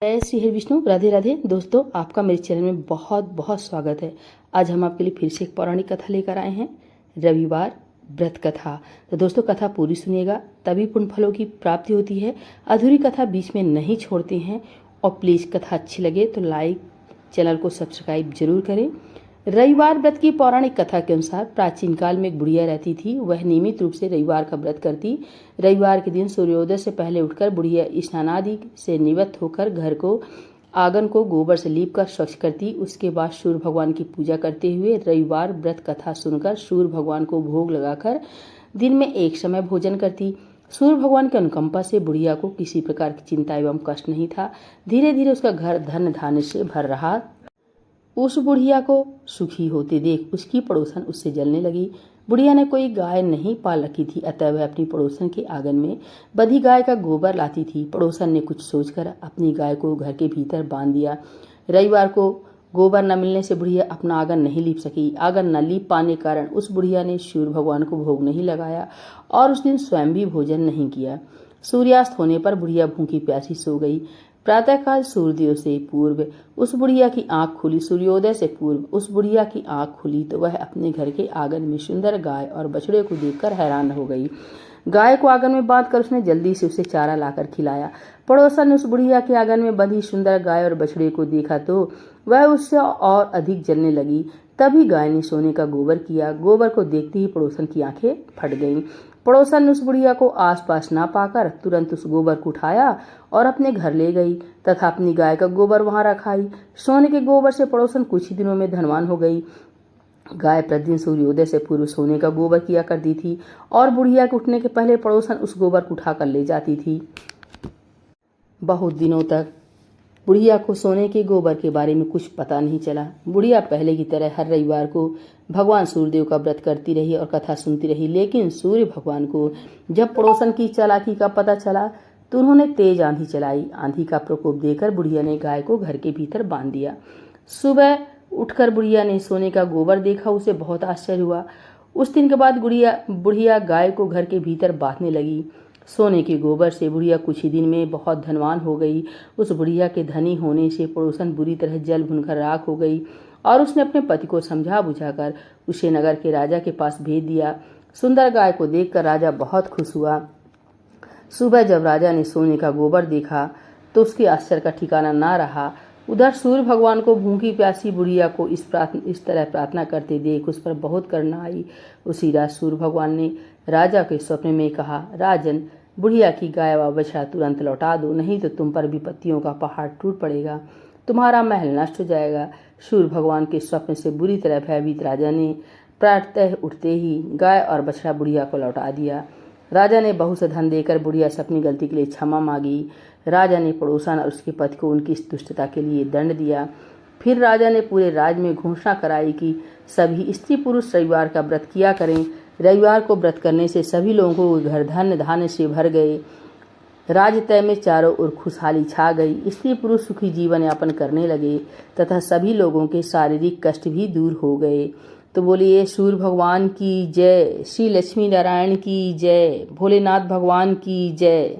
जय श्री हरि विष्णु। राधे राधे दोस्तों, आपका मेरे चैनल में बहुत बहुत स्वागत है। आज हम आपके लिए फिर से एक पौराणिक कथा लेकर आए हैं, रविवार व्रत कथा। तो दोस्तों कथा पूरी सुनिएगा, तभी पुण्य फलों की प्राप्ति होती है। अधूरी कथा बीच में नहीं छोड़ते हैं। और प्लीज़ कथा अच्छी लगे तो लाइक, चैनल को सब्सक्राइब जरूर करें। रविवार व्रत की पौराणिक कथा के अनुसार प्राचीन काल में एक बुढ़िया रहती थी। वह नियमित रूप से रविवार का व्रत करती। रविवार के दिन सूर्योदय से पहले उठकर बुढ़िया स्नान आदि से निवृत्त होकर घर को, आंगन को गोबर से लीपकर स्वच्छ करती। उसके बाद सूर्य भगवान की पूजा करते हुए रविवार व्रत कथा सुनकर सूर्य भगवान को भोग लगाकर दिन में एक समय भोजन करती। सूर्य भगवान की अनुकंपा से बुढ़िया को किसी प्रकार की चिंता एवं कष्ट नहीं था। धीरे धीरे उसका घर धन धान्य से भर रहा। उस बुढ़िया को सुखी होते देख उसकी पड़ोसन उससे जलने लगी। बुढ़िया ने कोई गाय नहीं पाल रखी थी, अतः वह अपनी पड़ोसन के आंगन में बंधी गाय का गोबर लाती थी। पड़ोसन ने कुछ सोचकर अपनी गाय को घर के भीतर बांध दिया। रविवार को गोबर न मिलने से बुढ़िया अपना आंगन नहीं लीप सकी। आंगन न लीप पाने कारण उस बुढ़िया ने सूर्य भगवान को भोग नहीं लगाया और उस दिन स्वयं भी भोजन नहीं किया। सूर्यास्त होने पर बुढ़िया भूखी प्यासी सो गई। प्रातःकाल सूर्योदय से पूर्व उस बुढ़िया की आंख खुली। सूर्योदय से पूर्व उस बुढ़िया की आंख खुली तो वह अपने घर के आंगन में सुंदर गाय और बछड़े को देखकर हैरान हो गई। गाय को आंगन में बांधकर उसने जल्दी से उसे चारा लाकर खिलाया। पड़ोसन ने उस बुढ़िया के आंगन में बंधी सुंदर गाय और बछड़े को देखा तो वह उससे और अधिक जलने लगी। तभी गाय ने सोने का गोबर किया। गोबर को देखते ही पड़ोसन की आंखें फट गईं। पड़ोसन ने उस बुढ़िया को आसपास ना पाकर तुरंत उस गोबर को उठाया और अपने घर ले गई तथा अपनी गाय का गोबर वहां रखाई। सोने के गोबर से पड़ोसन कुछ ही दिनों में धनवान हो गई। गाय प्रतिदिन सूर्योदय से पूर्व सोने का गोबर किया करती थी और बुढ़िया के उठने के पहले पड़ोसन उस गोबर को उठाकर ले जाती थी। बहुत दिनों तक बुढ़िया को सोने के गोबर के बारे में कुछ पता नहीं चला। बुढ़िया पहले की तरह हर रविवार को भगवान सूर्यदेव का व्रत करती रही और कथा सुनती रही। लेकिन सूर्य भगवान को जब पड़ोसन की चालाकी का पता चला तो उन्होंने तेज आंधी चलाई। आंधी का प्रकोप देकर बुढ़िया ने गाय को घर के भीतर बांध दिया। सुबह उठकर बुढ़िया ने सोने का गोबर देखा, उसे बहुत आश्चर्य हुआ। उस दिन के बाद बुढ़िया गाय को घर के भीतर बांधने लगी। सोने के गोबर से बुढ़िया कुछ ही दिन में बहुत धनवान हो गई। उस बुढ़िया के धनी होने से पड़ोसन बुरी तरह जल भुनकर राख हो गई और उसने अपने पति को समझा बुझाकर उसे नगर के राजा के पास भेज दिया। सुंदर गाय को देखकर राजा बहुत खुश हुआ। सुबह जब राजा ने सोने का गोबर देखा तो उसके आश्चर्य का ठिकाना ना रहा। उधर सूर्य भगवान को भूखी प्यासी बुढ़िया को इस तरह प्रार्थना करते देख उस पर बहुत करुणा आई। उसी रात सूर्य भगवान ने राजा के स्वप्न में कहा, राजन, बुढ़िया की गाय व बछड़ा तुरंत लौटा दो, नहीं तो तुम पर विपत्तियों का पहाड़ टूट पड़ेगा, तुम्हारा महल नष्ट हो जाएगा। सूर्य भगवान के स्वप्न से बुरी तरह भयभीत राजा ने प्रातः उठते ही गाय और बछड़ा बुढ़िया को लौटा दिया। राजा ने बहुत से धन देकर बुढ़िया से अपनी गलती के लिए क्षमा मांगी। राजा ने पड़ोसन और उसके पति को उनकी इस दुष्टता के लिए दंड दिया। फिर राजा ने पूरे राज्य में घोषणा कराई कि सभी स्त्री पुरुष रविवार का व्रत किया करें। रविवार को व्रत करने से सभी लोगों को घर धन धान्य से भर गए। राजतय में चारों ओर खुशहाली छा गई। स्त्री पुरुष सुखी जीवन यापन करने लगे तथा सभी लोगों के शारीरिक कष्ट भी दूर हो गए। तो बोलिए सूर्य भगवान की जय, श्री लक्ष्मी नारायण की जय, भोलेनाथ भगवान की जय।